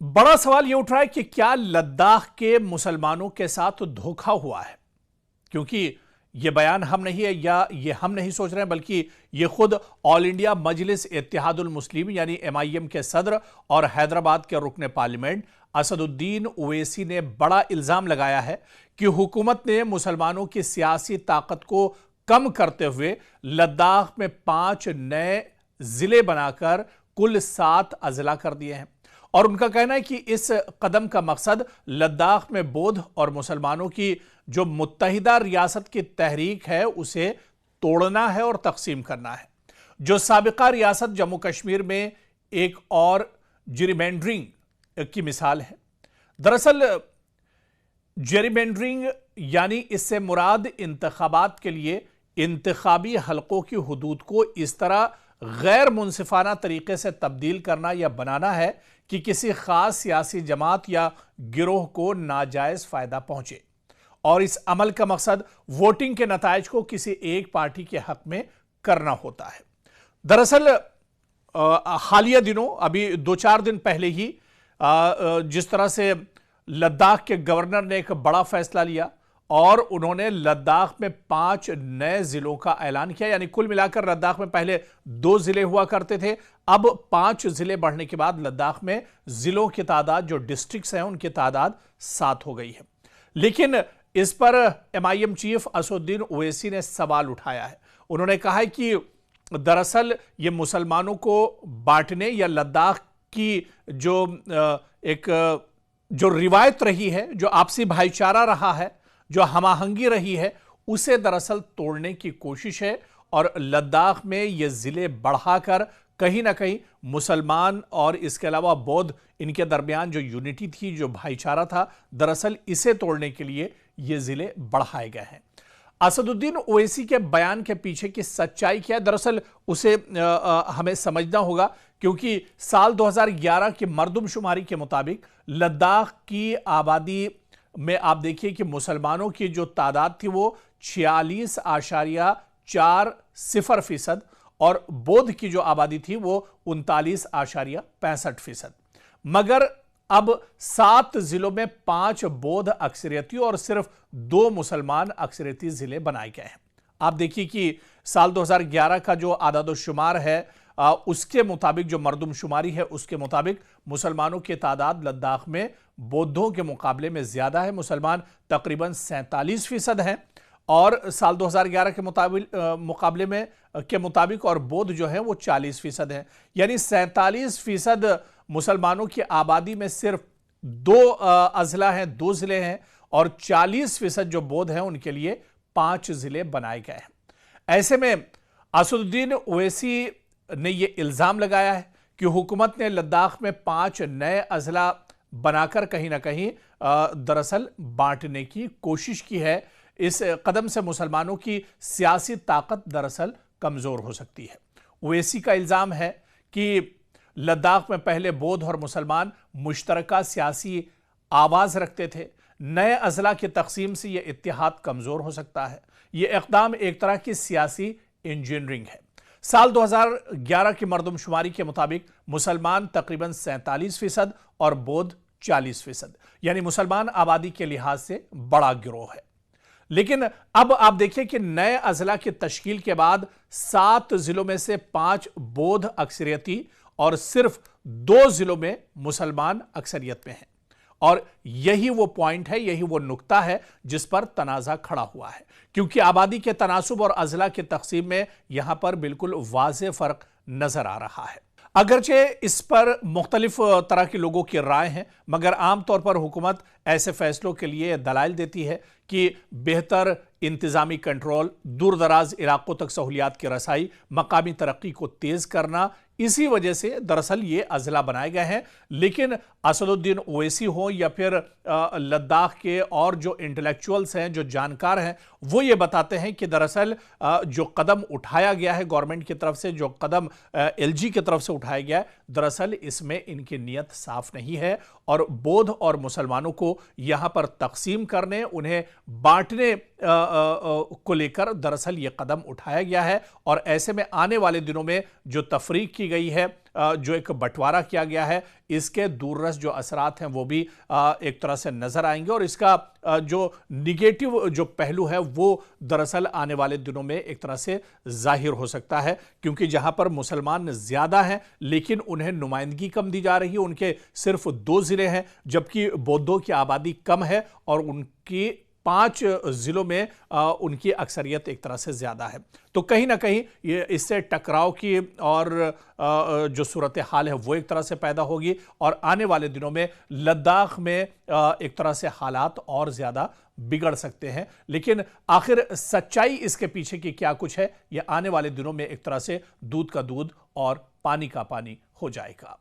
बड़ा सवाल यह उठ रहा है कि क्या लद्दाख के मुसलमानों के साथ धोखा हुआ है। क्योंकि यह बयान हम नहीं है या ये हम नहीं सोच रहे हैं, बल्कि ये खुद ऑल इंडिया मजलिस इत्तेहादुल मुस्लिमीन यानी MIM के सदर और हैदराबाद के रुकने पार्लियामेंट असदुद्दीन ओवैसी ने बड़ा इल्जाम लगाया है कि हुकूमत ने मुसलमानों की सियासी ताकत को कम करते हुए लद्दाख में 5 नए जिले बनाकर कुल 7 अजला कर दिए हैं। और उनका कहना है कि इस कदम का मकसद लद्दाख में बौद्ध और मुसलमानों की जो मुत्तहिदा रियासत की तहरीक है उसे तोड़ना है और तकसीम करना है। जो साबिका रियासत जम्मू कश्मीर में एक और जेरिमेंडरिंग की मिसाल है। दरअसल जेरिमेंडरिंग यानी इससे मुराद इंतखाबात के लिए इंतखाबी हलकों की हुदूद को इस तरह गैर मुनसिफाना तरीके से तब्दील करना या बनाना है कि किसी खास सियासी जमात या गिरोह को नाजायज फायदा पहुंचे, और इस अमल का मकसद वोटिंग के नतायज को किसी एक पार्टी के हक में करना होता है। दरअसल हालिया दिनों अभी 2-4 दिन पहले ही जिस तरह से लद्दाख के गवर्नर ने एक बड़ा फैसला लिया और उन्होंने लद्दाख में 5 नए जिलों का ऐलान किया, यानी कुल मिलाकर लद्दाख में पहले 2 जिले हुआ करते थे, अब 5 जिले बढ़ने के बाद लद्दाख में जिलों की तादाद, जो डिस्ट्रिक्ट्स हैं उनकी तादाद 7 हो गई है। लेकिन इस पर MIM चीफ असदुद्दीन ओवैसी ने सवाल उठाया है। उन्होंने कहा है कि दरअसल ये मुसलमानों को बांटने या लद्दाख की जो रिवायत रही है, जो आपसी भाईचारा रहा है, जो हमाहंगी रही है, उसे दरअसल तोड़ने की कोशिश है। और लद्दाख में ये जिले बढ़ाकर कहीं ना कहीं मुसलमान और इसके अलावा बौद्ध, इनके दरमियान जो यूनिटी थी, जो भाईचारा था, दरअसल इसे तोड़ने के लिए ये जिले बढ़ाए गए हैं। असदुद्दीन ओवैसी के बयान के पीछे की सच्चाई क्या है, दरअसल उसे हमें समझना होगा। क्योंकि साल 2011 की मरदमशुमारी के मुताबिक लद्दाख की आबादी में आप देखिए कि मुसलमानों की जो तादाद थी वो 46.40% और बौद्ध की जो आबादी थी वो 39.65%। मगर अब 7 जिलों में 5 बौद्ध अक्सरियती और सिर्फ 2 मुसलमान अक्सरियती जिले बनाए गए हैं। आप देखिए कि साल 2011 का जो आदादोशुमार है उसके मुताबिक, जो मरदमशुमारी है उसके मुताबिक मुसलमानों की तादाद लद्दाख में बौद्धों के मुकाबले में ज्यादा है। मुसलमान तकरीबन 47% हैं और साल 2011 के मुकाबले में के मुताबिक और बौद्ध जो है वो 40% हैं। यानी 47% मुसलमानों की आबादी में सिर्फ 2 अजला हैं, 2 जिले हैं, और 40% जो बौद्ध हैं उनके लिए 5 जिले बनाए गए हैं। ऐसे में असदुद्दीन ओवैसी ने यह इल्जाम लगाया है कि हुकूमत ने लद्दाख में 5 नए अजला बनाकर कहीं ना कहीं दरअसल बांटने की कोशिश की है। इस कदम से मुसलमानों की सियासी ताकत दरअसल कमजोर हो सकती है। ओवैसी का इल्जाम है कि लद्दाख में पहले बौद्ध और मुसलमान मुश्तरका सियासी आवाज रखते थे। नए अजला की तकसीम से यह इत्तेहाद कमजोर हो सकता है। यह इक़दाम एक तरह की सियासी इंजीनियरिंग है। साल 2011 की मरदमशुमारी के मुताबिक मुसलमान तकरीबन 47% और बौद्ध 40%, यानी मुसलमान आबादी के लिहाज से बड़ा गिरोह है। लेकिन अब आप देखिए कि नए अजला की तश्कील के बाद 7 जिलों में से 5 बौद्ध अक्सरियती और सिर्फ 2 जिलों में मुसलमान अक्सरियत में हैं। और यही वो पॉइंट है, यही वो नुक्ता है जिस पर तनाज़ा खड़ा हुआ है। क्योंकि आबादी के तनासुब और अजला की तकसीम में यहां पर बिल्कुल वाज़ेह फर्क नजर आ रहा है। अगरचे इस पर मुख्तलिफ तरह के लोगों की राय हैं, मगर आमतौर पर हुकूमत ऐसे फैसलों के लिए दलाइल देती है कि बेहतर इंतजामी कंट्रोल, दूर दराज इलाकों तक सहूलियात की रसाई, मकामी तरक्की को तेज करना, इसी वजह से दरअसल ये अजला बनाए गए हैं। लेकिन असदुद्दीन ओवैसी हो या फिर लद्दाख के और जो इंटेलेक्चुअल्स हैं, जो जानकार हैं, वो ये बताते हैं कि दरअसल जो कदम उठाया गया है गवर्नमेंट की तरफ से, जो कदम LG की तरफ से उठाया गया है, दरअसल इसमें इनकी नीयत साफ नहीं है और बौद्ध और मुसलमानों को यहां पर तकसीम करने, उन्हें बांटने को लेकर दरअसल ये कदम उठाया गया है और ऐसे में आने वाले दिनों में जो तफरीक की गई है, जो एक बंटवारा किया गया है, इसके दूररस जो असरात हैं वो भी एक तरह से नजर आएंगे और इसका जो निगेटिव जो पहलू है वो दरअसल आने वाले दिनों में एक तरह से जाहिर हो सकता है, क्योंकि जहां पर मुसलमान ज्यादा हैं लेकिन उन्हें नुमाइंदगी कम दी जा रही है, उनके सिर्फ 2 जिले हैं, जबकि बौद्धों की आबादी कम है और उनकी 5 जिलों में उनकी अक्सरियत एक तरह से ज्यादा है। तो कहीं ना कहीं ये इससे टकराव की और जो सूरत हाल है वो एक तरह से पैदा होगी और आने वाले दिनों में लद्दाख में एक तरह से हालात और ज्यादा बिगड़ सकते हैं। लेकिन आखिर सच्चाई इसके पीछे की क्या कुछ है, यह आने वाले दिनों में एक तरह से दूध का दूध और पानी का पानी हो जाएगा।